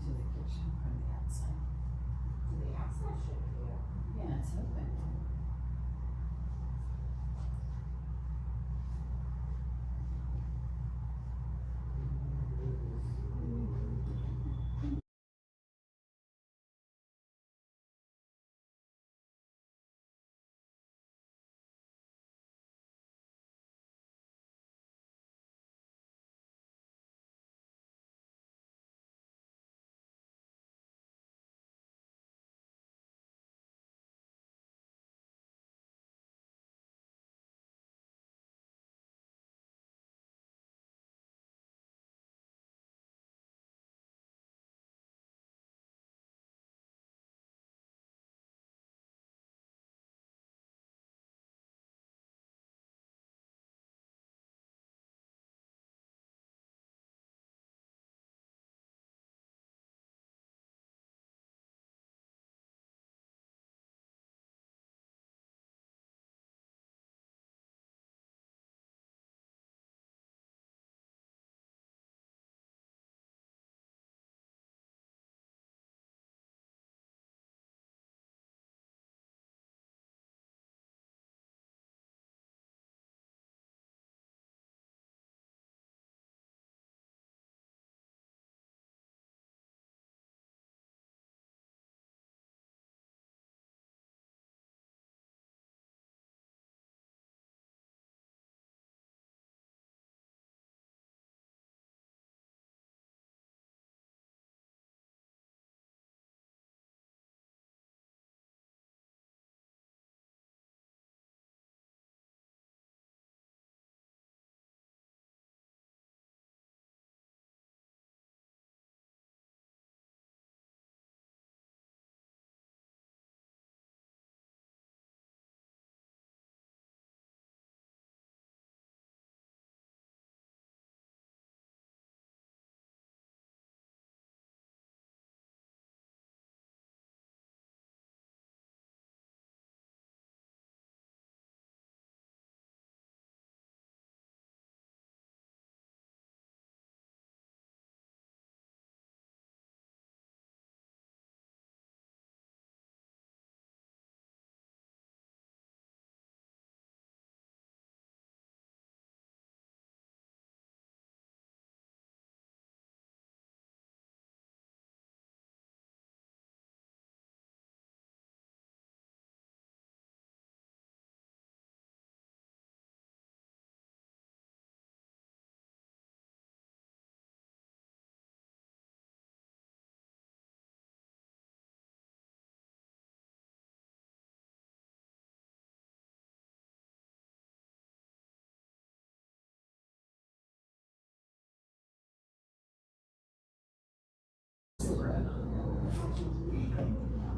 into the kitchen from the outside. The outside should be here. Yeah, it's open.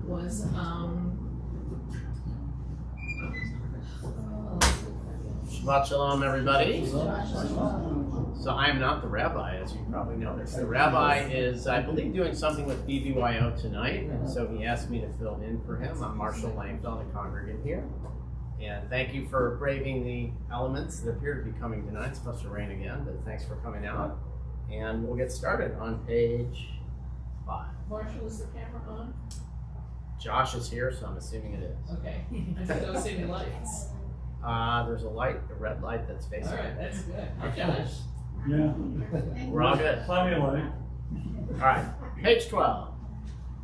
Was Shabbat Shalom, everybody. So I'm not the rabbi, as you probably noticed. The rabbi is, I believe, doing something with BBYO tonight, and so he asked me to fill in for him. I'm Marshall Langfeld, a congregant here. And thank you for braving the elements that appear to be coming tonight. It's supposed to rain again, but thanks for coming out. And we'll get started on page 5. Marshall, is the camera on? Josh is here, so I'm assuming it is. Okay. I think I was seeing the lights. There's a light, a red light that's facing All right, it. that's good. Okay. Josh. Yeah. We're all good. Plenty of light. All right, page 12.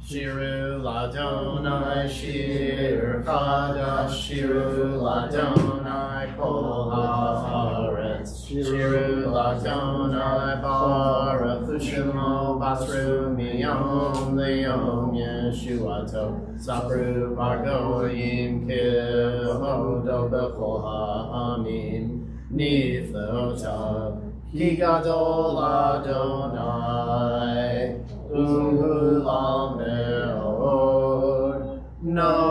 Shiru Ladonai Shir Chadash Shiru Ladonai Kol Haaretz Shiru Ladonai Baruch Shemo Basru Miyom Liyom Yeshuato Sapru Bargoyim Kihodo Bechol Ha'amim Niflotav Ki Gadol Adonai Ulam Me'od Norahu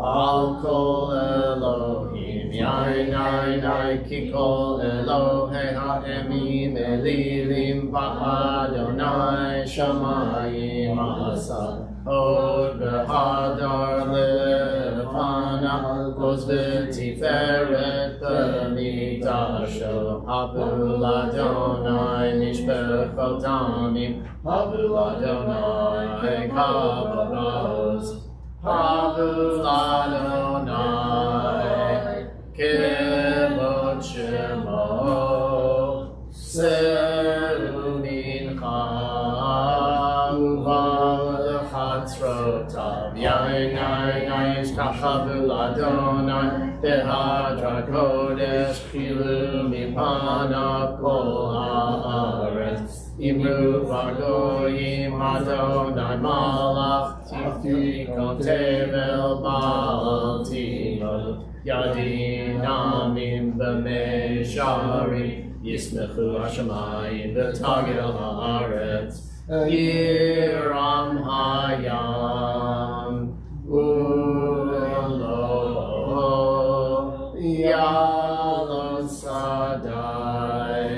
Al Kol Elohim Yain Yain Ki Kol Elohei Ha'emim Elilim Ba'adonai Shamayim Asa Od Behadar Lefana Goz V'Tiferet B'Migdash Shalom. Havu l'Adonai mishpechot amim. Havu l'Adonai kavod. Havu l'Adonai kevod shemo. Seru mincha uvad chatzrotav. Yain yishtachavu l'Adonai behadra kodesh chilu mipanav kol haaretz. Imru v'goyim Adonai malach tiftikon tevel ba'al timot. Yadin amim b'meisharim yismechu hashamayim b'tagel haaretz. Yiram hayam u'lo yalon sadai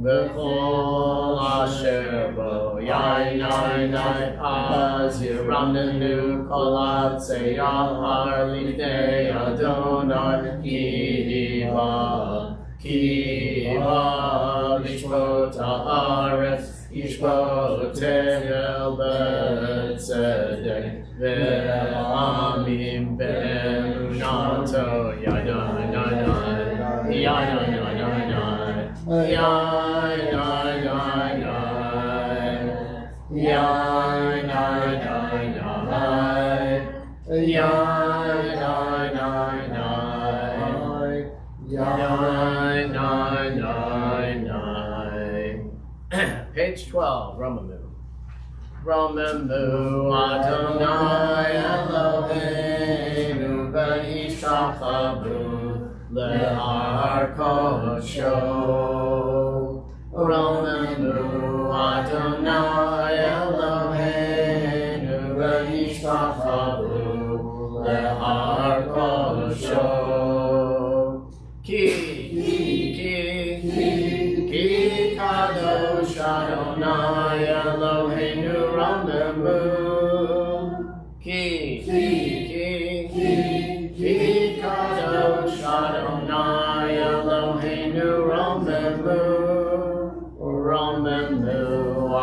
v'chol asher bo yain az yiramnenu kol atzei yahar lifnei Adonai kiva lishmot haaretz yishmot el b'tzedek ve'amim be'emunato Page 12, Romamu. Romamu Adonai Eloheinu v'yishachavu le'ar kodesho. Romamu Adonai Eloheinu v'yishachavu le'ar kodesho. Ki kadosh Adonai Eloheinu Romamu. Ki kadosh Adonai Eloheinu Romamu. Romamu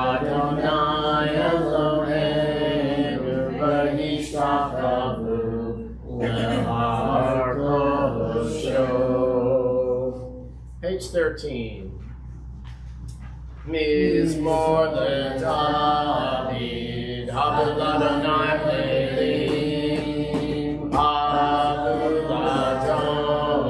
Adonai Eloheinu v'yishachavu le'ar kodesho. Page 13. Mizmor leDavid, Havu l'Adonai le'elim, Havu l'Adonai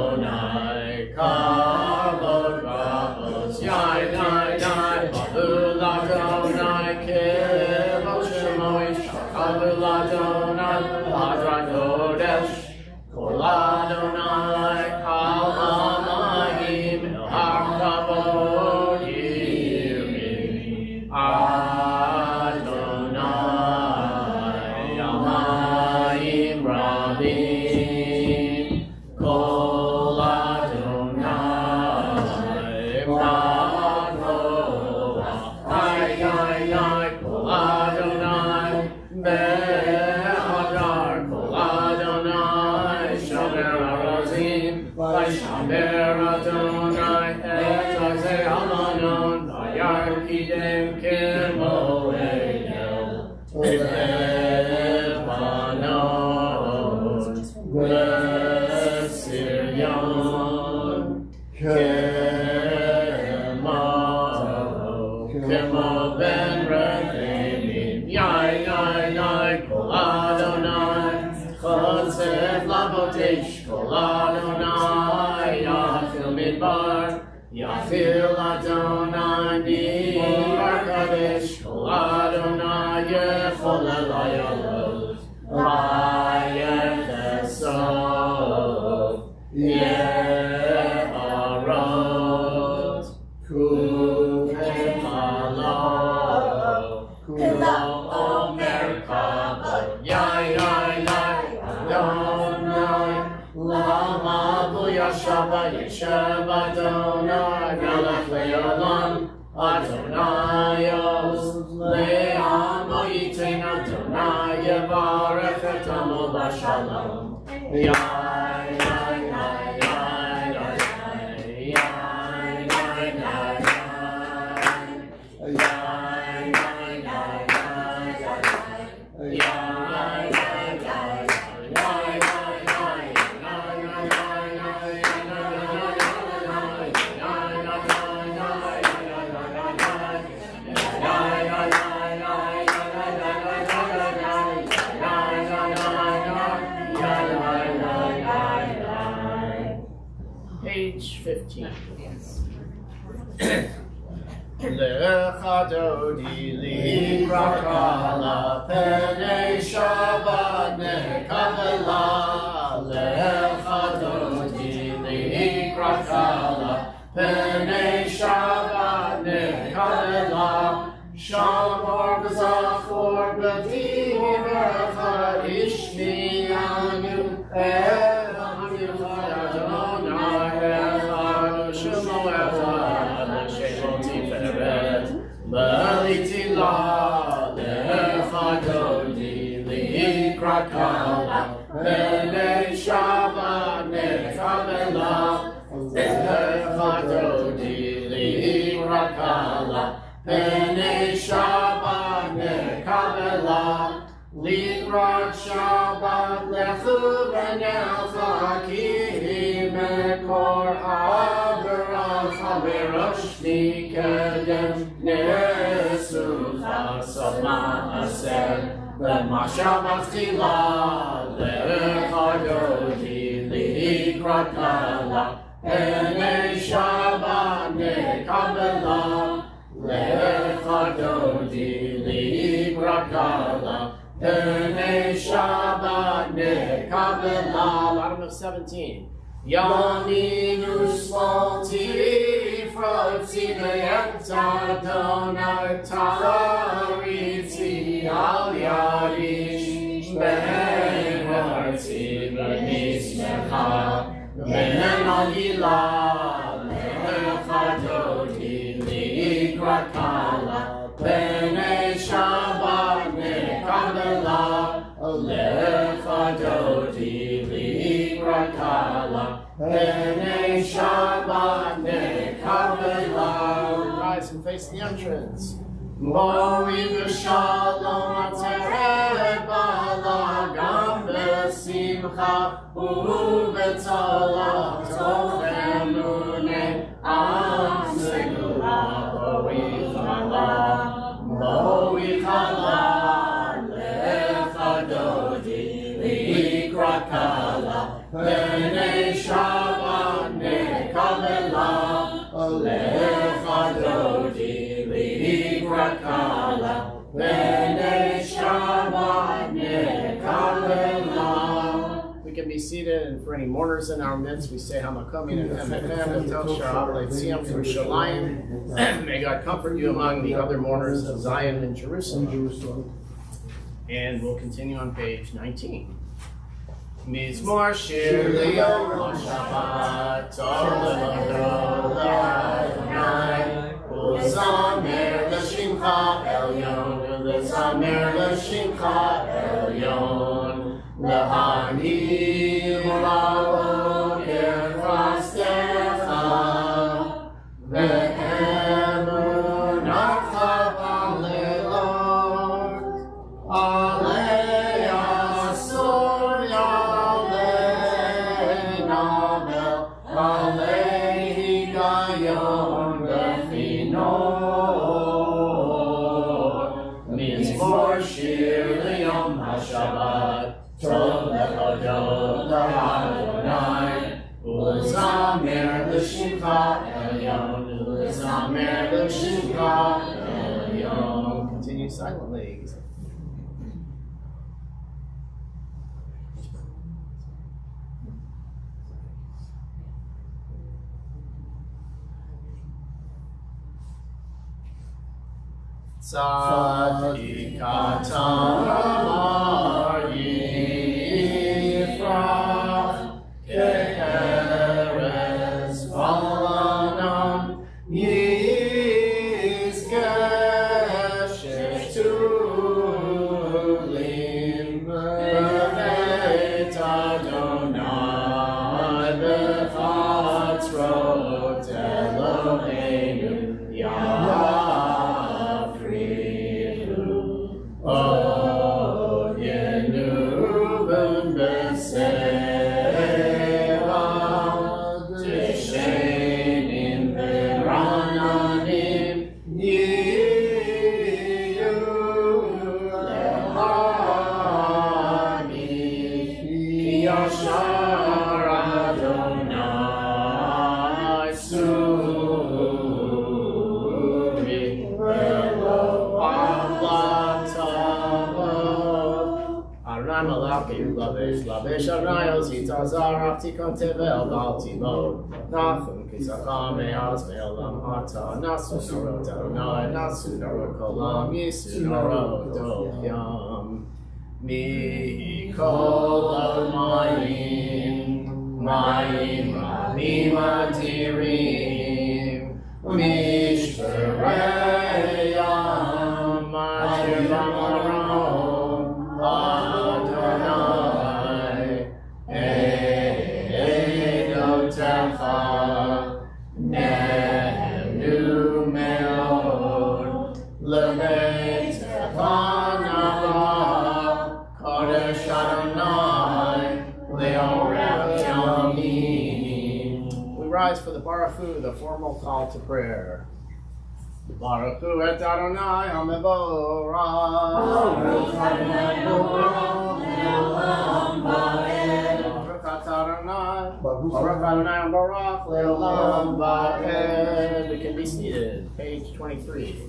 kavod ra'os, yain, Havu l'Adonai kevod shemo, Havu l'Adonai hadrat kodesh, kol Adonai al hamayim el har kavod. Adonai Yamayim Rabim Kol Adonai Baroa Kol Adonai Behadar Kol Adonai Shomer Arazim Vaishamer Adonai Et Azeh Amanon Vayar Kidem Kemoel Lebanon Sirion Kemo Ben Rechem Yain Kol Adonai Chosef Lavotesh Kol Adonai Yachil Midbar Yachil Adonai Midbar Kadesh Kol Adonai Yechol Elayalot Vayechesov Yeharot Kukemalo Kulo Omer Kavod Yain Adonai Lama Buyashava Yeshev Adonai Melech Leolam Adonaios Le'amo Yitain Adonai Yevarech et Amo B'Shalom Yain Lecha dodi likrakala penei Shabbat nekavela. Lecha dodi likrakala penei Shabbat nekavela. Shamor v'zachor b'direcha ishmianu echad yichad Adonai echad shemo echad l'shemo tiferet l'itila lecha dodi likrakala penei Shabbat nekavela. Lecha dodi likrakala penei Shabbat nekavela. Likrat Shabbat lechu v'necha ki mekor averacha v'roshni kedem nesucha soma aser l'mashavat tila. Lecha dodi likrat kala penei Shabbat nekavela. Lecha dodi likrat kala penei Shabbat nekavela. Bottom of 17. Yaminu smolti frotzi v'yenta Adonai tariti al yadi be'harti v'nismecha ve'nagila. Lecha dodi likrat kala penei Shabbat nekavela. Lecha dodi likrat kala penei Shabbat nekavela. Rise and face the entrance. Mori v'shalom ateret bala gam b'simcha u'b'tola tov emuneh am segula boi chala. Lecha dodi likrat kala penei Shabbat nekavela. Lecha dodi likrat kala penei Shabbat nekavela. We can be seated, and for any mourners in our midst, we say Hamakom and Hemechem and Tel Shara Leitziam from Shalayim. May God comfort you among the other mourners of Zion and Jerusalem. And we'll continue on page 19. Mizmor shir liyom HaShabbat tov levato l'Adonai u'zamer l'shimcha elyon u'zamer l'shimcha elyon l'hanim la'oker chastecha ve'emunacha b'leilot alei asur yalei nabel alei higayon b'chinor. Mizmor shir liyom HaShabbat tov levato l'Adonai u'zamer l'shimcha elyon u'zamer l'shimcha elyon. Continue silently. Tzadikatamar yifrach ke'eretz balanan yizkeh shetulim b'beit Adonai b'chatzrot Eloheinu Yeah. Lakiv Lavish Lavish Arayos Itazar Aftikon Tevel Baltimo Nachum Kisacham Eaz Me'olam Hata Nasu Narot Adonai Nasu Narot Kolam Yisu Narot Dovyam Mikol Mayim Mayim Rabim Adirim Mishpereyam Matir Bamarom Adonai Eidotecha Nehemnu Meod Lebetecha Nava Kodesh Adonai Leorech Yamim. We rise for the Baruchu, the formal call to prayer. Baruchu et Adonai HaMevorach. Baruch Adonai Leolam Va'ed. Baruch Adonai. Baruch Adonai HaMevorach Leolam Va'ed. We can be seated. Page 23.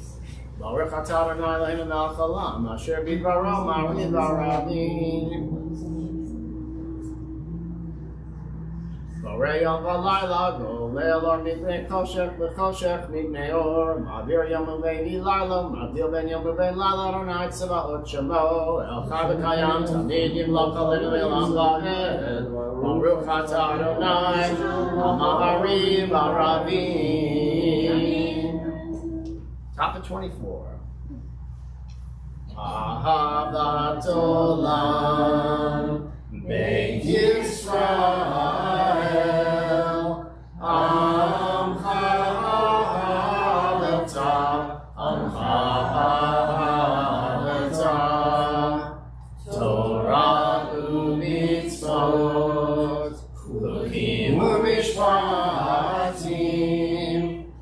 Baruch Adonai Eloheinu melech haolam asher bidvaro ma'ariv ha'ravim. Borei yom v'layla golel or midnei choshech v'choshech midnei or ma'avir yom u'vei layla ma'avdil ben yom u'vei layla Adonai tzavaot shemo el chai v'kayam tamid yimloch aleinu le'olam va'ed. Baruch atah Adonai ha'ma'ariv ha'ravim. Top of 24. Ahavat olam Beit Yisrael Amcha ahavata Torah u'mitzvot Chukim u'mishpatim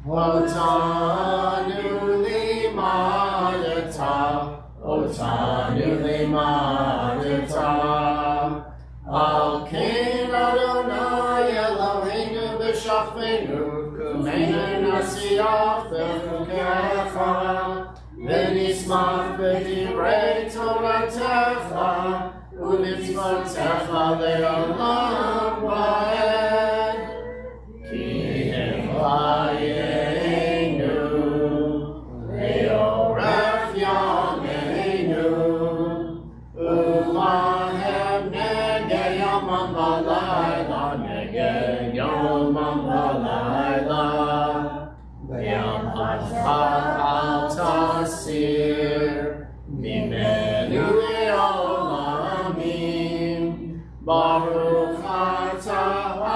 Otanu limadata Al Ken Adonai Eloheinu b'shachvenu Kumeinu nasiyach b'chukecha V'nismach b'divrei Toratecha U'mitzvotecha le'olam va'ed Ki hem v'ayenu Le'orech yameinu U'lahem neged yomam v'layla Neged yomam v'layla Yom al tasir Mimenu le'olamim Baruch atah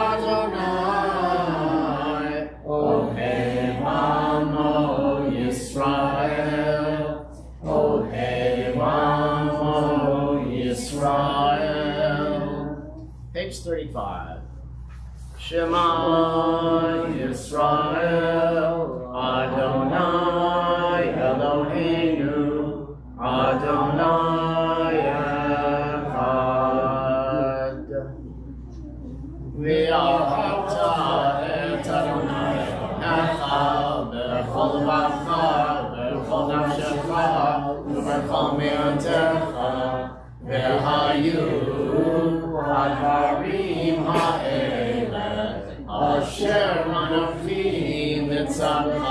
Adonai Ohev amo Yisrael Ohev amo Yisrael. Page 35. Shema Yisrael Adonai Eloheinu Adonai Echad. V'ahavta et Adonai Elohecha b'chol levacha b'chol nafshecha u'b'chol me'otecha v'hayu הדברים האלה אשר אנוכי מצווך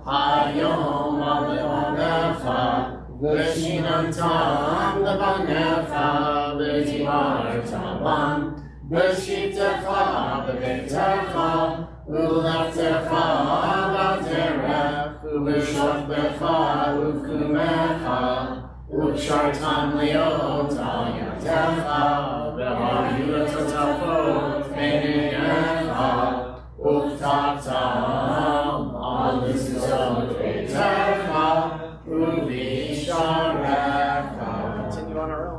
היום על לבניך ושיננתם לבניך ותמרת בם בשיטתך בביתך ולכתך בדרך ובשוכבך ובקומך ובשרתם להיות על ידך והיו לתותפות בין עיניך וכתבתם על מזוזות ביתך ובשעריך. Continue on our own.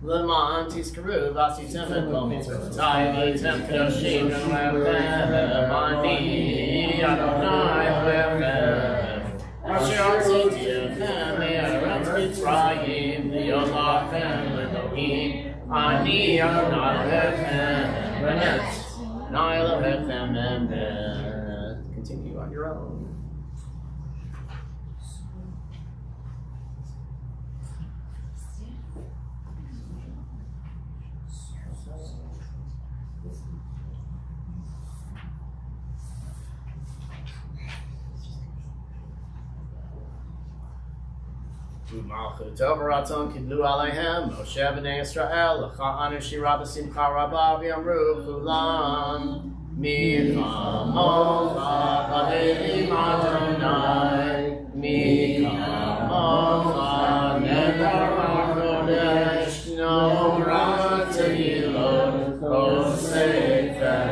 Lemon Tiskaru, Vasi Temet, Lomis, Taivi, Temkadoshim, Lechem, Ani, Adonai, Lechem, Asher Atziti, Lechem, Eretz Mitzrayim, Liolachem, Elohim, Ani, Adonai, Lechem, Eretz, Adonai, Lechem, Emet. Continue on your own. Malchut Overatzon Kidlu Aleihem Moshe B'nei Yisrael L'cha Anu Shira B'Simcha Rabba V'Yamru Kulam Michamocha V'Elim Adonai Michamocha Nedar HaKodesh Nora Tehilot Osefer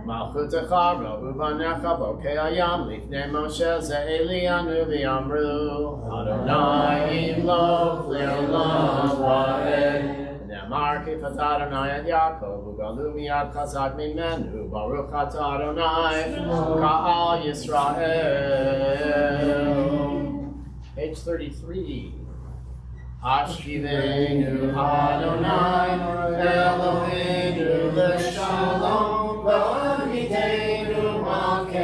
Malchutecha Rabu Banecha Bokei Hayam Lifnei Moshe Ze'elianu V'Yamru Adonai Imloch Le'olam Va'ed Ne'amar Kifat Adonai et Yaakov Ugalu miyad chazak mimenu Baruch Ata Adonai Ka'al Yisrael. Page 33. Ashkivenu Adonai Eloheinu L'Shalom V'Amidenu Malkeinu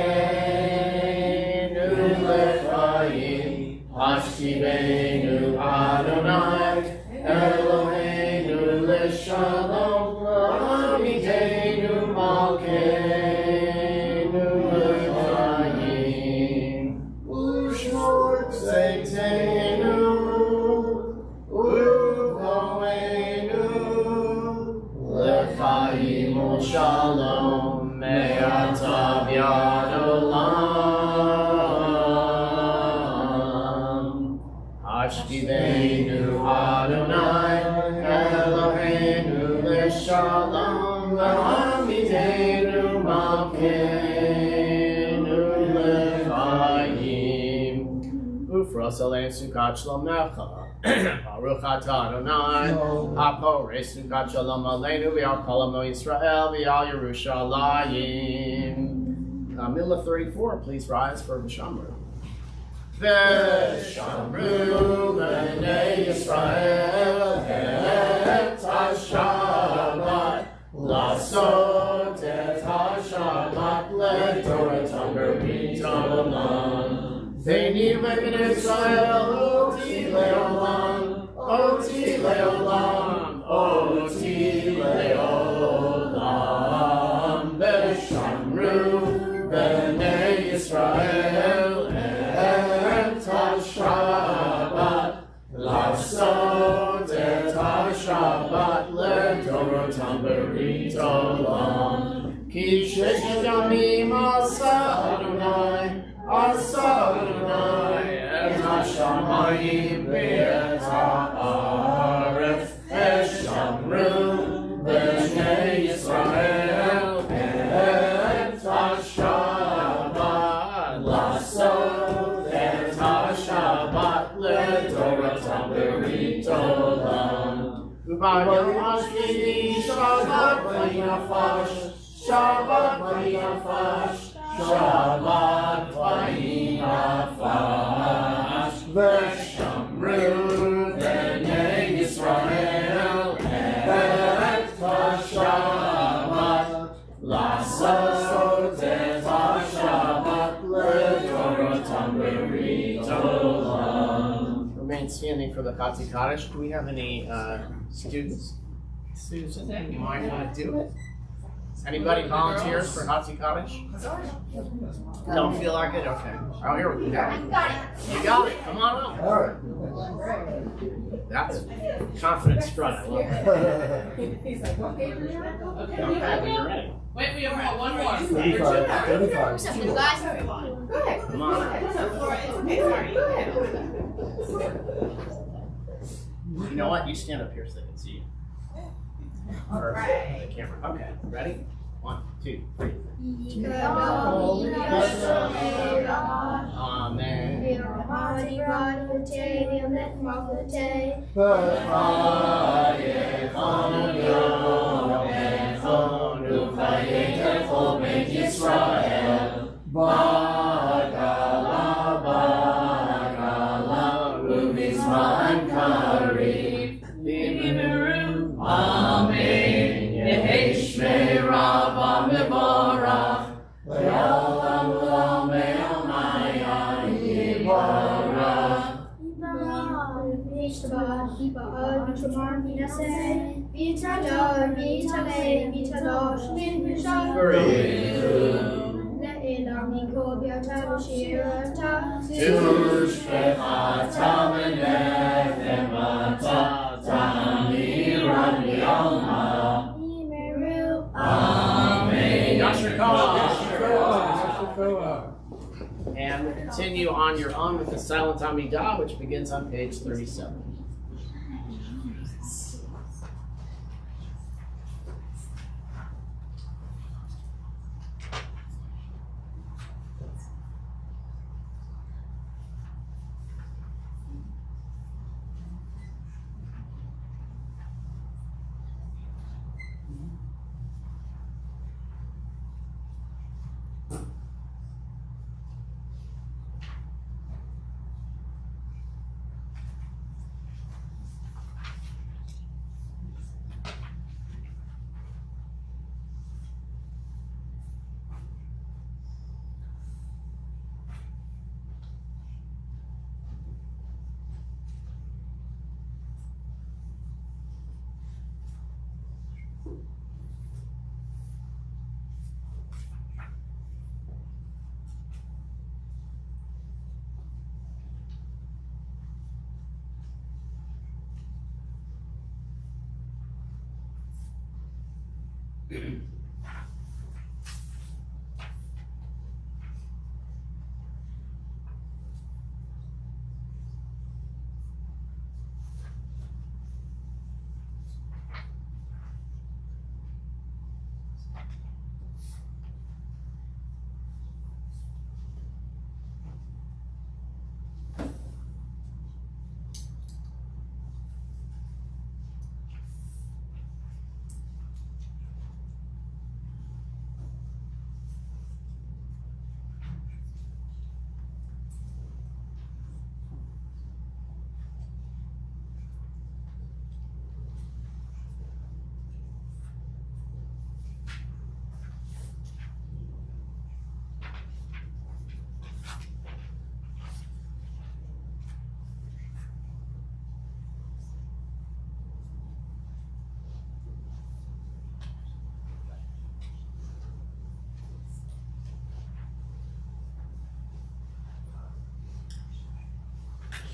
L'Chaim Ashkivenu Adonai Eloheinu L'Shalom V'Amidenu Malkeinu L'Chaim U'shmor Tzeitzenu U'voenu L'Chaim U'Shalom Me'ata V'Yad Olam Ashkivenu Adonai Eloheinu L'Shalom V'Amidenu Malkeinu L'Chaim Ufros Alein Sukkot Shlomecha Baruch Ata Adonai Haporei Sukkot Shalom Aleinu V'Al Kol Amo Yisrael V'Al Yerushalayim. Milah 34, please rise for V'Shamru. V'Shamru B'nei Yisrael Et HaShabbat L'asot Et HaShabbat L'Toratam Berit Olam V'ni B'nei Yisrael Oti Le'olam Oti Le'olam Oti Le'olam V'Shamru B'nei Yisrael Et HaShabbat L'asot Et HaShabbat L'Toratam Berit Olam Ki shesh yamim asa Adonai Et HaShamayim Ve'et HaAretz V'Shamru B'nei Yisrael Et HaShabbat L'asot Et HaShabbat L'Toratam Berit Olam U'bayom hashmini Shabbat v'yinafash Shabbat v'yinafash Shabbat v'yinafash V'Shamru B'nei Yisrael Et HaShabbat L'asot Et HaShabbat L'Toratam Berit Olam. Remain standing for the Chatzi Kaddish. Do we have any students? Susan, you might want to do it. Anybody volunteers for Chatzi Kaddish? Don't feel like it? Okay. Oh, here we go. You got it. Come on up. All right. That's confident strut. I love that. He's like, okay, Okay, when you're ready. wait, we have one more. 35. 35. What's up, little guys? Go ahead. Come on up. You know what? You stand up here so they can see you. Or the camera. Okay, ready? 1, 2, 3. And we'll continue on your own with the Silent Amidah, which begins on page 37.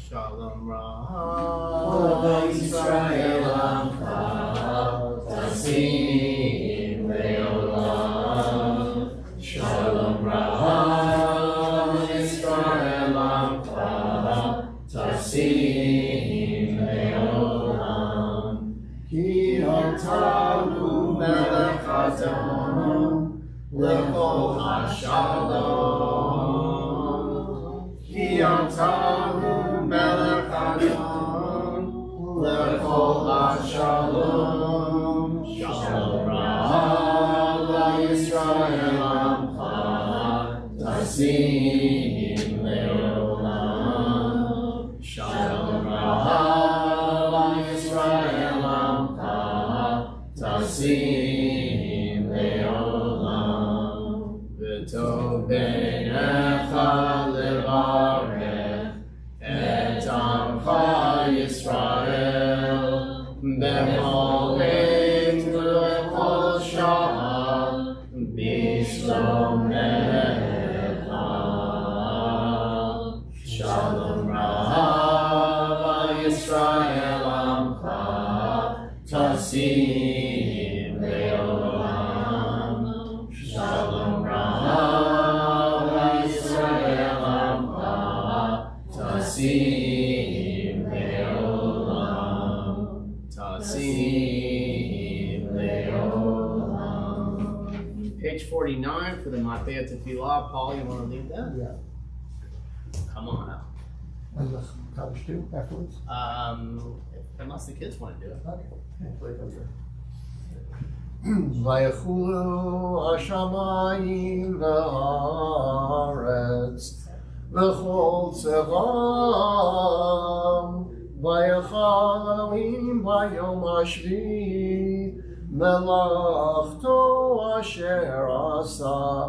Shalom Ra'ah Yisrael Amcha Tasim Le'olam. Shalom Ra'ah Yisrael Amcha Tasim Le'olam. Ki Atahu Melech Adon L'Kol HaShalom. Ki Atahu Melech Adon L'Kol HaShalom. Shalom Ra'ah Yisrael Amcha Tasim Le'olam. Shalom Ra'ah Yisrael Amcha Tasim Le'olam. V'tov beinecha levarech et Amcha Yisrael b'chol עת ובכל שעה בשלומך. Shalom Ra'ah Yisrael Amcha Tasim Le'olam. Shalom Ra'ah Yisrael Amcha Tasim Le'olam. Tasim Le'olam. Page 49 for the Matea Tefillah. Paul, you want to lead that? Yeah. Come on up. And the Kaddish too afterwards? Unless the kids want to do it. Okay. ויחולו השמיים והארץ וכל צבאם ויחל אלוהים ביום השביעי מלאכתו אשר עשה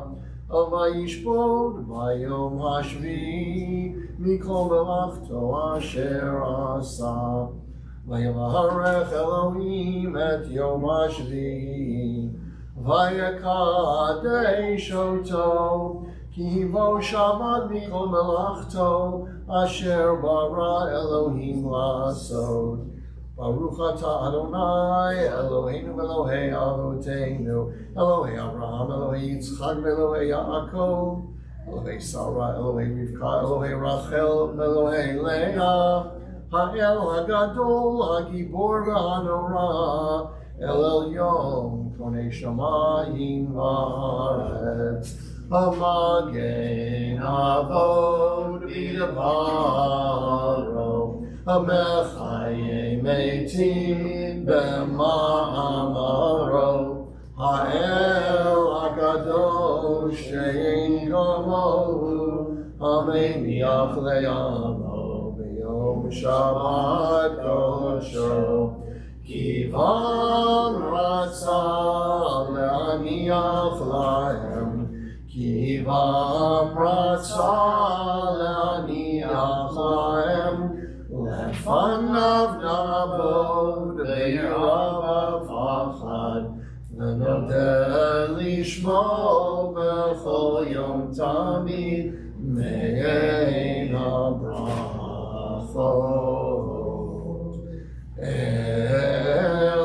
וישפוט ביום השביעי מכל מלאכתו אשר עשה ויברך אלוהים את יום השביעי ויקדש אותו כי בו שבת מכל מלאכתו אשר ברא אלוהים לעשות. ברוך אתה אדוני אלוהינו ואלוהי אבותינו אלוהי אברהם אלוהי יצחק ואלוהי יעקב אלוהי שרה אלוהי רבקה אלוהי רחל ואלוהי לאה האל הגדול, הגיבור והנורא, אל עליון, קונה שמיים וארץ, המגן אבות בדברו, המחיה מתים במאמרו, האל הקדוש שאין כמוהו, המניח לעמו. שבת קודשו כיוון רצה להניח להם כיוון רצה להניח להם לפניו נעבוד ביראה ופחד ונודה לשמו בכל יום תמיד מעין הברכה אל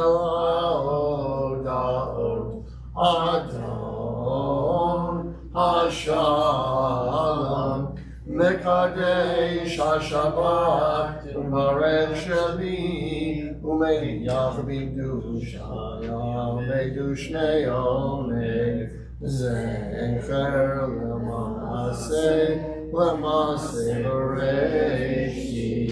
ההודעות אדון השלום מקדש השבת ומברך שלי ומניח בקדושה מדושני עונג זכר למעשה בראשית.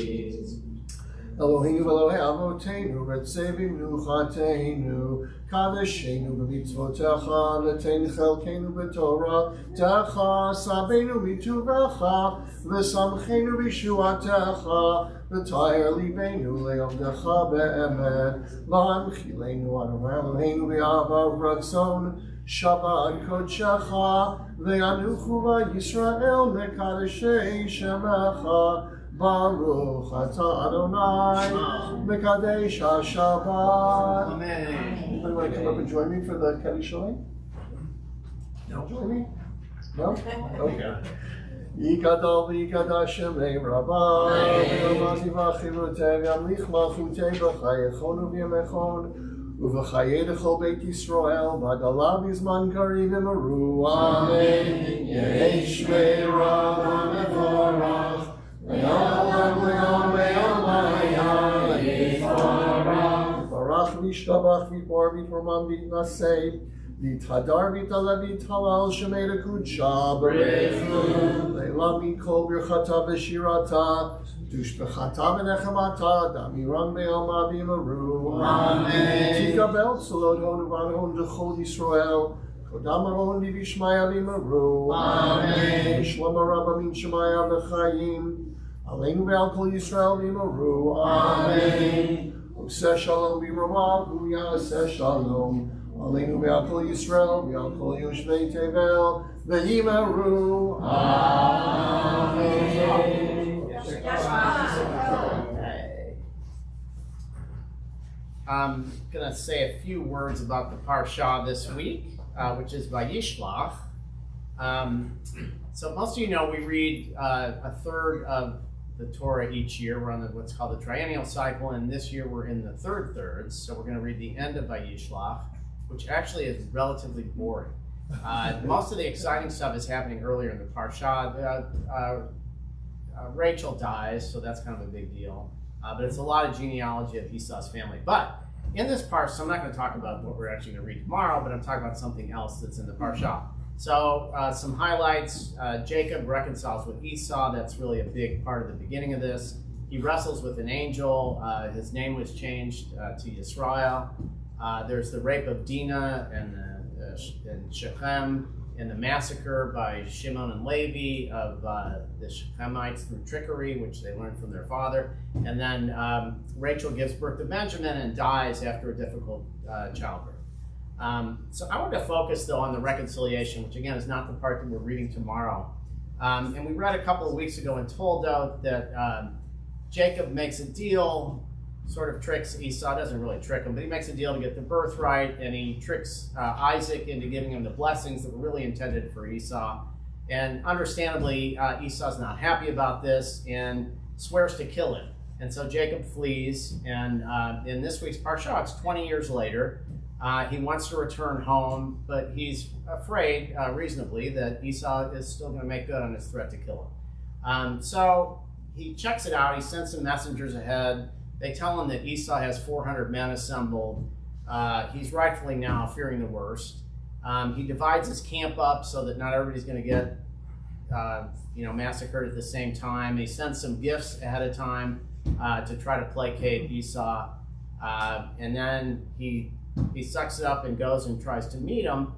אלוהינו ואלוהי אבותינו רצה במנוחתנו קדשנו במצוותיך ותן חלקנו בתורתך סבנו מטובך ושמחנו בישועתך ותאר ליבנו לעבדך באמת והנחילנו אדוני אלוהינו באהבה ורצון שבת קודשך וינוחו בישראל מקדשי שמך ברוך אתה אדוני מקדש השבת. Amen. Anybody want to come up and join me for the Kaddish Shalom? No. Join me? No? Okay. יקדל ויקדש שמי רבה ויאמרתי ואחירותי וימליך מלכותי בחייכון ובימיכון ובחיי לכל בית ישראל בגלה בזמן קריב אמרו אמן. יהי שמי רבה מבורך ויעלם ליום ויעלם יתברך ברח וישתבח ויתבור ויתרומם ויתנשא ויתהדר ויתעלה ויתהלל שמי לקודשה ברכו לילה מכל ברכתה ושירתה תושבחתה ונחמתה דמירן בעלמה ויאמרו אמן. תקבל צלות הון ובן הון לכל ישראל קודם ארון ובשמיה ויאמרו אמן. שלום הרבה מן שמיה וחיים עלינו ועל כל ישראל ויאמרו אמן. עושה שלום במרומיו הוא יעשה שלום עלינו ועל כל ישראל ועל כל יושבי תבל ויאמרו אמן. I'm going to say a few words about the Parsha this week, which is Vayishlach. So most of you know we read a third of the Torah each year. We're on what's called the triennial cycle, and this year we're in the third thirds. So we're going to read the end of Vayishlach, which actually is relatively boring. Most of the exciting stuff is happening earlier in the Parsha. Rachel dies, so that's kind of a big deal. But it's a lot of genealogy of Esau's family. But in this parsha, I'm not going to talk about what we're actually going to read tomorrow, but I'm talking about something else that's in the parsha. So some highlights, Jacob reconciles with Esau. That's really a big part of the beginning of this. He wrestles with an angel. His name was changed to Yisrael. There's the rape of Dinah and Shechem, and the massacre by Shimon and Levi of the Shechemites through trickery, which they learned from their father. And then Rachel gives birth to Benjamin and dies after a difficult childbirth. So I want to focus, though, on the reconciliation, which, again, is not the part that we're reading tomorrow. And we read a couple of weeks ago in Toldot that Jacob makes a deal, sort of tricks Esau, doesn't really trick him, but he makes a deal to get the birthright, and he tricks Isaac into giving him the blessings that were really intended for Esau. And understandably, Esau's not happy about this and swears to kill him. And so Jacob flees, and in this week's parsha, it's 20 years later. He wants to return home, but he's afraid, reasonably, that Esau is still going to make good on his threat to kill him. So he checks it out. He sends some messengers ahead. They tell him that Esau has 400 men assembled. He's rightfully now fearing the worst. He divides his camp up so that not everybody's going to get massacred at the same time. He sends some gifts ahead of time to try to placate Esau. And then he sucks it up and goes and tries to meet him.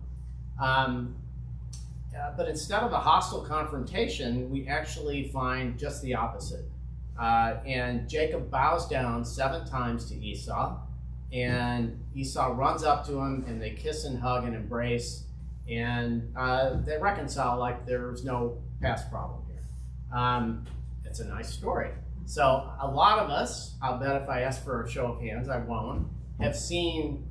But instead of a hostile confrontation, we actually find just the opposite. And Jacob bows down 7 times to Esau, and Esau runs up to him, and they kiss and hug and embrace, and they reconcile like there's no past problem here. It's a nice story. So a lot of us, I'll bet if I ask for a show of hands, I won't, have seen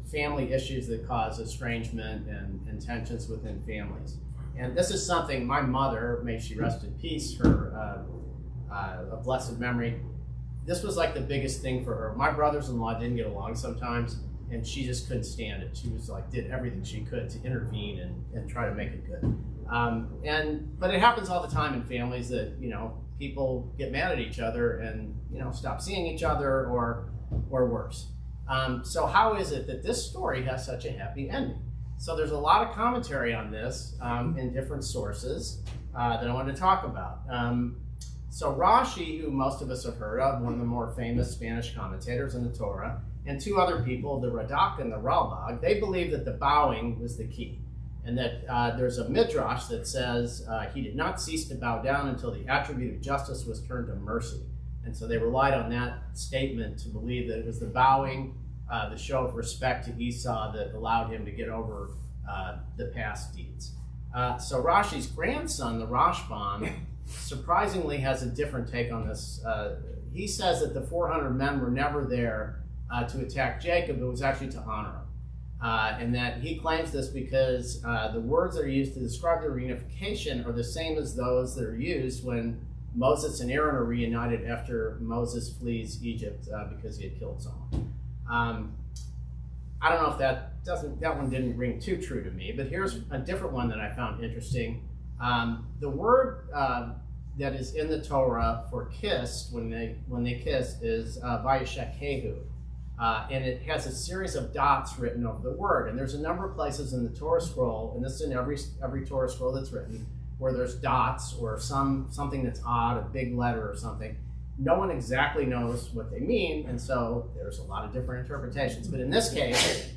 family issues that cause estrangement and tensions within families. And this is something my mother, may she rest in peace, her a blessed memory, this was like the biggest thing for her. My brothers-in-law didn't get along sometimes, and she just couldn't stand it. She was like, did everything she could to intervene and try to make it good. But it happens all the time in families that, people get mad at each other and, stop seeing each other or worse. So how is it that this story has such a happy ending? So there's a lot of commentary on this in different sources that I want to talk about. So Rashi, who most of us have heard of, one of the more famous Spanish commentators in the Torah, and 2 other people, the Radak and the Ralbag, they believe that the bowing was the key. And that there's a midrash that says he did not cease to bow down until the attribute of justice was turned to mercy. And so they relied on that statement to believe that it was the bowing, the show of respect to Esau that allowed him to get over the past deeds. So Rashi's grandson, the Rashbam, surprisingly has a different take on this. He says that the 400 men were never there to attack Jacob, it was actually to honor him. And that he claims this because the words that are used to describe the reunification are the same as those that are used when Moses and Aaron are reunited after Moses flees Egypt because he had killed someone. I don't know if that one didn't ring too true to me, but here's a different one that I found interesting. The word that is in the Torah for kissed when they kiss is vayishakehu. And it has a series of dots written over the word. And there's a number of places in the Torah scroll, and this is in every Torah scroll that's written, where there's dots or something that's odd, a big letter or something. No one exactly knows what they mean, and so there's a lot of different interpretations. But in this case,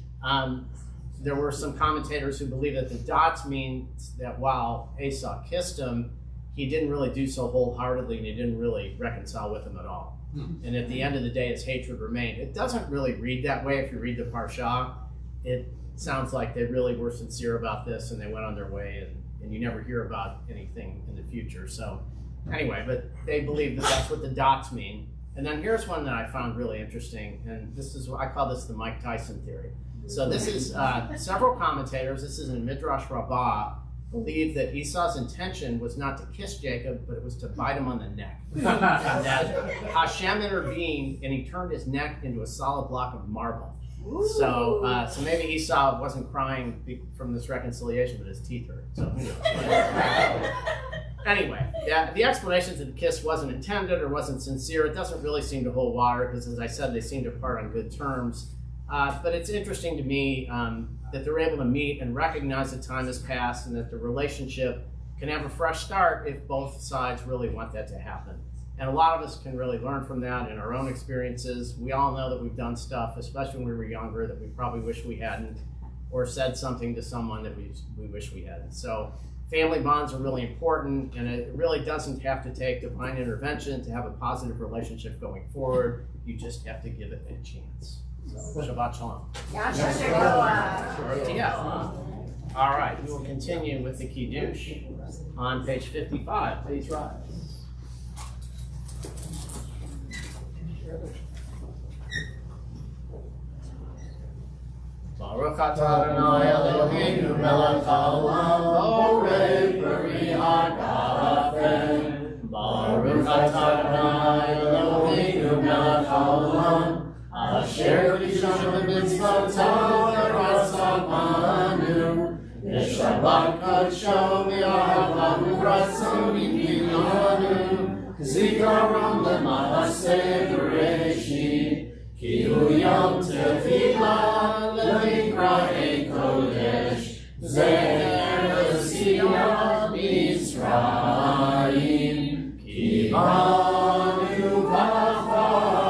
there were some commentators who believe that the dots means that while Esau kissed him, he didn't really do so wholeheartedly, and he didn't really reconcile with him at all. And at the end of the day, his hatred remained. It doesn't really read that way if you read the Parsha. It sounds like they really were sincere about this and they went on their way, and you never hear about anything in the future. So anyway, but they believe that that's what the dots mean. And then here's one that I found really interesting, and this is what I call this the Mike Tyson theory. So this is several commentators, this is in Midrash Rabbah, believe that Esau's intention was not to kiss Jacob, but it was to bite him on the neck. And that Hashem intervened, and he turned his neck into a solid block of marble. So maybe Esau wasn't crying from this reconciliation, but his teeth hurt. So Anyway, the explanation that the kiss wasn't intended or wasn't sincere, it doesn't really seem to hold water because, as I said, they seem to part on good terms. But it's interesting to me that they're able to meet and recognize that time has passed and that the relationship can have a fresh start if both sides really want that to happen. And a lot of us can really learn from that in our own experiences. We all know that we've done stuff, especially when we were younger, that we probably wish we hadn't, or said something to someone that we wish we hadn't. So family bonds are really important, and it really doesn't have to take divine intervention to have a positive relationship going forward. You just have to give it a chance. So, Shabbat Shalom. All right, we will continue with the Kiddush on page 55. Please rise. Baruch atah Adonai Eloheinu melech haolam, borei peri hagafen. Baruch atah Adonai Eloheinu melech haolam, asher kiddushanu b'mitzvotav v'ratzah banu. V'shabbat kadsho v'ahavah v'ratzah v'pilanu. Zikaron lema'aseh b'reshit. Ki hu yom tefillah le'ikra'ei kodesh, zecher l'siyat Mitzrayim. Ki banu v'acharta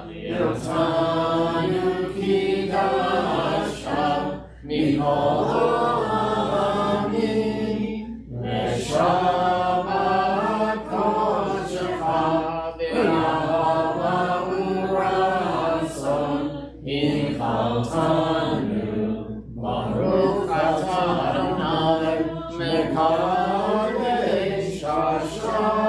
v'yotanu ki dashav mikol ha'amim. V'shabbat kodshecha v'ahavah Baruch atah Adonai mekadesh hashabbat.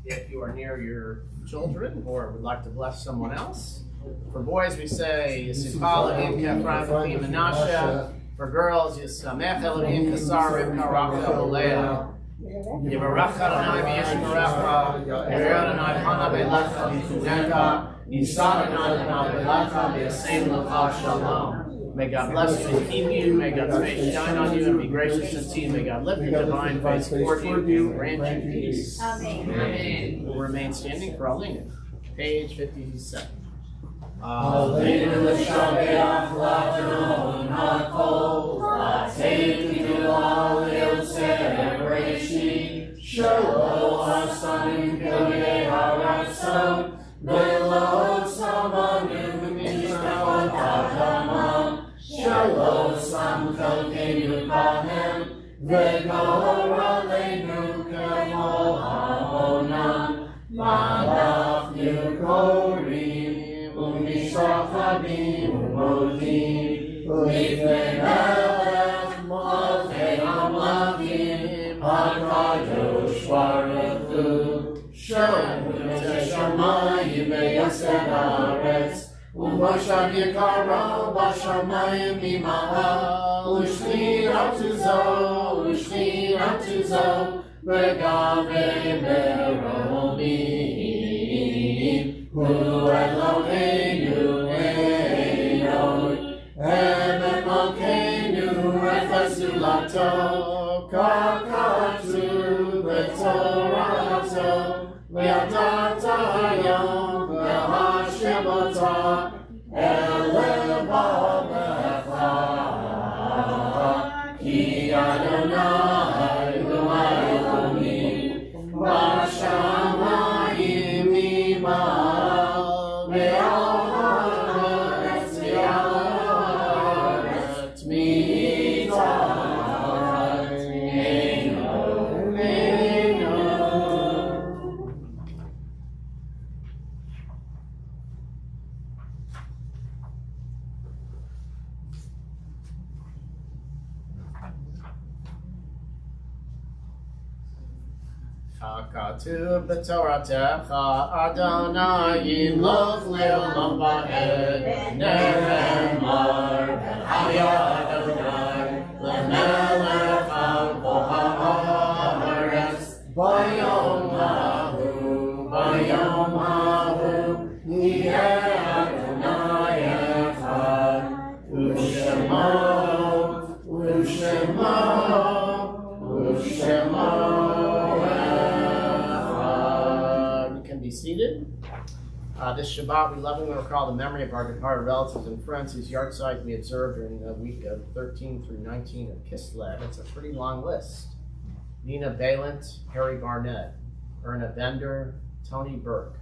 If you are near your children or would like to bless someone else, for boys we say Yisipah Elohim Kefran V'Pi Menashe. For girls Yisamech Elohim Kasar Rivka Rachel Leah. Yivarach Adonai v'yishmerecha, Yivarach Adonai panav elecha v'yichunecha, Yisad Adonai elecha v'yaseim lecha shalom. May God bless you and keep you. May God's face shine on you and be gracious unto you. May God lift your divine face toward you and grant you peace. Amen. We'll remain standing for Alinu. Page 57. Alinu l'shabeach l'Adon ha'kol, l'ateitu al yotzei b'reshit, shelo hasanim k'lei haratzon, v'lo tzamanu mishpachot Adama, shelo sam chalkeinu bahem, v'gor aleinu k'mo ha'onam, ma'adafnu korim, u'mishachabim u'modim, u'lifnei melech malchei hamlavim, hakadosh baruch hu, shehu teshamayim v'yaseh haaretz, u'moshav yekara b'shamayim imaha, u'shchiratu zo, v'gavei meromim. Hu Eloheinu Einod, Emet Malkeinu Efes Zulato, Kakatu V'Torato, V'yadata Hayom V'Hashemota, Eleva Mecha, Ki Adonai Hu Elohim, B'Shamayim Imah. Katuv b'Toratecha Adonai yimloch le'olam va'ed, ne'emar v'haya Adonai le'melech al kol ha'aretz, bayom hahu yeh Adonai echad, be seated. This Shabbat, we lovingly recall the memory of our departed relatives and friends whose yahrzeit we observed during the week of 13 through 19 of Kislev. It's a pretty long list. Nina Balint, Harry Barnett, Erna Bender, Tony Burke,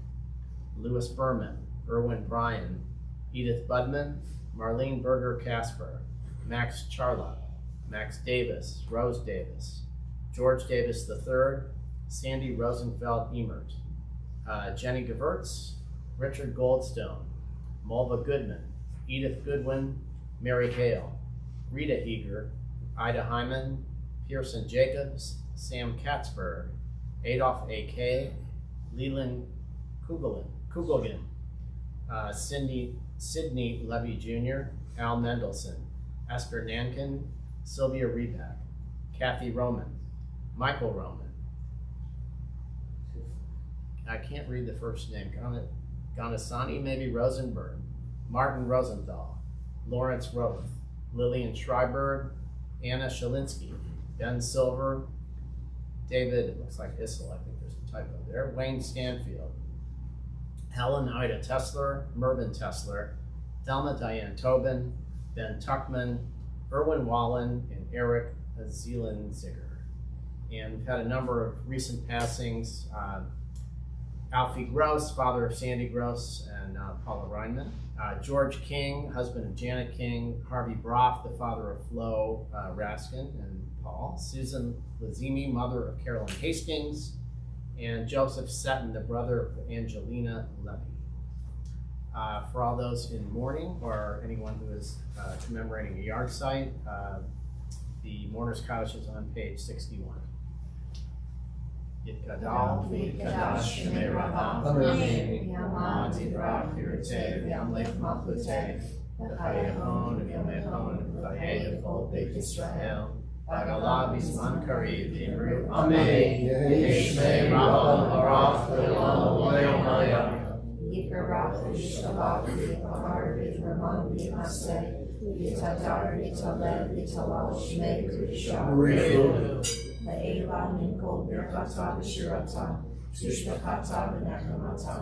Louis Berman, Erwin Bryan, Edith Budman, Marlene Berger Casper, Max Charlotte, Max Davis, Rose Davis, George Davis III, Sandy Rosenfeld Emert, Jenny Gewurz, Richard Goldstone, Mulva Goodman, Edith Goodwin, Mary Hale, Rita Eager, Ida Hyman, Pearson Jacobs, Sam Katzberg, Adolph A.K., Leland Kugelgen, Sidney Levy Jr., Al Mendelson, Esther Nankin, Sylvia Reback, Kathy Roman, Michael Roman. I can't read the first name. Ganasani, maybe Rosenberg, Martin Rosenthal, Lawrence Roth, Lillian Schreiber, Anna Shalinsky, Ben Silver, David, it looks like Issel, I think there's a typo there, Wayne Stanfield, Helen Ida Tessler, Mervyn Tessler, Thelma Diane Tobin, Ben Tuckman, Erwin Wallen, and Eric Zielenziger. And we've had a number of recent passings. Alfie Gross, father of Sandy Gross and Paula Reinman. George King, husband of Janet King. Harvey Broff, the father of Flo Raskin and Paul. Susan Lazimi, mother of Carolyn Hastings. And Joseph Setton, the brother of Angelina Levy. For all those in mourning or anyone who is commemorating a yahrzeit, the mourner's kaddish is on page 61. Yitkadal, Yitkadash, Shemei Ravam, Amen. Yamad Yibrach, Yirteh, Yamlech Malchuteh, V'chayehon, V'yamechon, V'chayeh, Kol Beit Yisrael, V'agalah B'zman Kariv, V'imru, Amen. Yishmei Ravam, Arach, V'yom, V'yom, V'yom. Yibrach, Yishtabach, Yipahar, Yitramon, Yimaseh, Yitadar, Yitalel, Yitalal, Shmei, Kedusha, Eila Ninkol Birchata B'Shirata Tushbechata B'Nechemata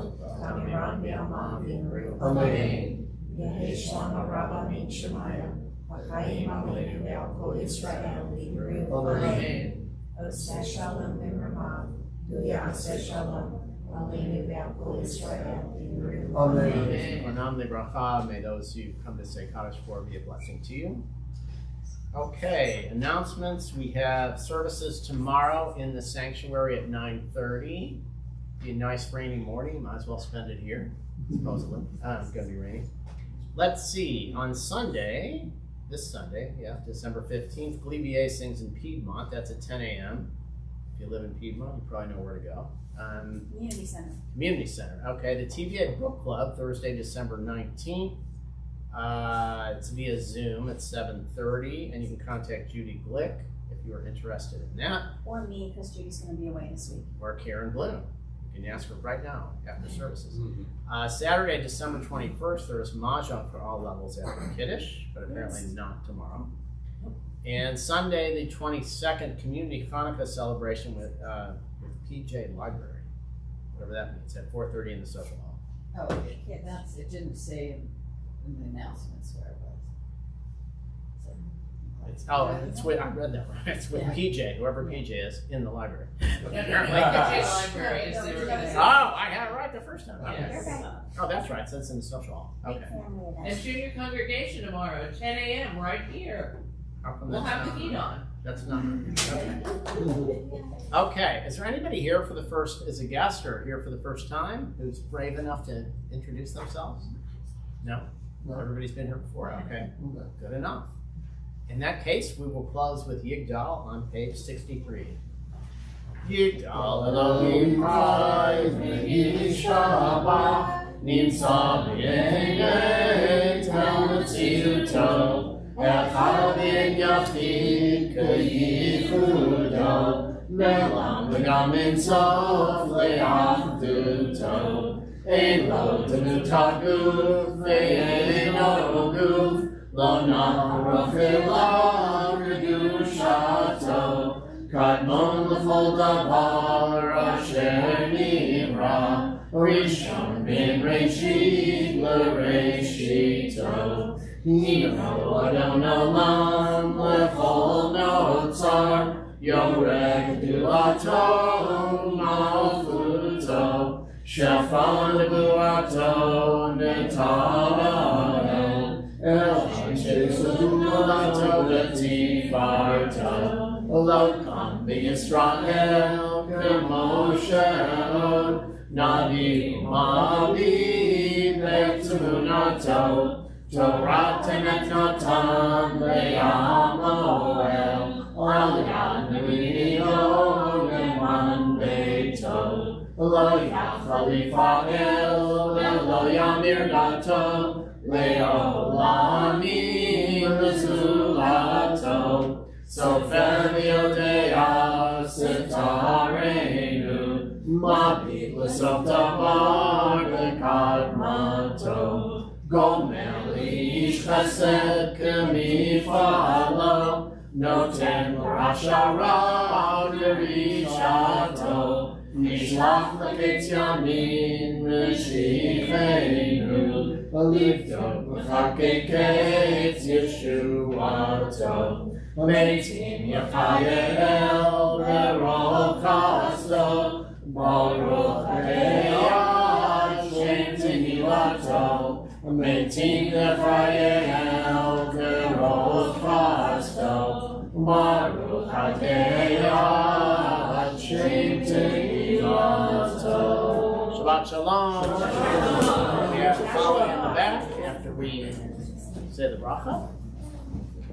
Kamiran B'Alma V'Imru Amen Yehesh Lama Rabba Min Shemaya V'Chaim Aleinu Ve'Al Yisrael V'Imru Amen Oseh Shalom V'Mramav Du'yaseh Shalom Aleinu Ve'Al Yisrael V'Imru Amen. Onam Lebracha, may those who come to say Kaddish for be a blessing to you. Okay, announcements. We have services tomorrow in the sanctuary at 9:30. Be a nice rainy morning. Might as well spend it here, supposedly. It's going to be rainy. Let's see. On Sunday, this Sunday, December 15th, Glivier sings in Piedmont. That's at 10 a.m. If you live in Piedmont, you probably know where to go. Community Center. Community Center. Okay, the TVA Book Club, Thursday, December 19th. It's via Zoom at 7:30, and you can contact Judy Glick if you are interested in that. Or me, because Judy's going to be away this week. Or Karen Bloom. You can ask her right now after services. Saturday, December 21st, there is Mahjong for all levels after Kiddush, but apparently not tomorrow. And Sunday, the 22nd, Community Hanukkah celebration with PJ Library, whatever that means, at 4:30 in the social hall. Oh, yeah, it didn't say in the announcements where it was. It's with, I read that right. It's with PJ, whoever PJ is, in the library. Library is they were gonna say. Oh, I had it right the first time. Okay. Yes. Oh, that's right. So it's in the social hall. Okay. And junior congregation tomorrow at 10 a.m. right here. How come We'll that's have the not? heat on. That's not. Okay. Okay. Is there anybody here for the first, as a guest or here for the first time, who's brave enough to introduce themselves? No? No. Everybody's been here before. Okay. Okay. Good enough. In that case, we will close with Yigdal on page 63. Yigdal Elohim Chai V'Yishabach Nimsa B'Yeinei Tel Metziuto Echad V'Yachid K'Yichudo Me'olam V'gam Ein Sof Le'achduto Ein Lo Tenut Guf Ve'ein Lo Guf Lo Nachroch Elav Kedushato Kadmon L'chol Davar Asher Nivra Rishon ben Reshit l'Reshito. Hino Adon Olam lechol notzar. Yorek Gdulato Malchuto. Shafan Lebuato Netano. El Hanshis Gdulato Letifarto. Lokam B'Yisrael K'Moshe Navi Mavi B'Tmunato Torah Tenet Natan Le'amoel Al Yad Nevi'o Le'man Beito Lo Yachal Yifa'el Ve'lo Yamir Dato Le'olami L'Zulato Sofer Yodea Sitarenu Mapi L'Sof Davar V'Kadmato Gomer Li'ish Chesed K'mifalo Noten L'Rasha Ra Gerishato Nishlach L'Ketz Yamin M'shichenu Livdok L'Chakei Ketz Yeshuato Meitim Yachayel Ve'rochasto Baruch Heyad Shem Tehilato Meitim Yachayel Ve'rochasto Baruch Heyad Shem Tehilato. Shabbat Shalom. We have to follow in the back after we say the bracha.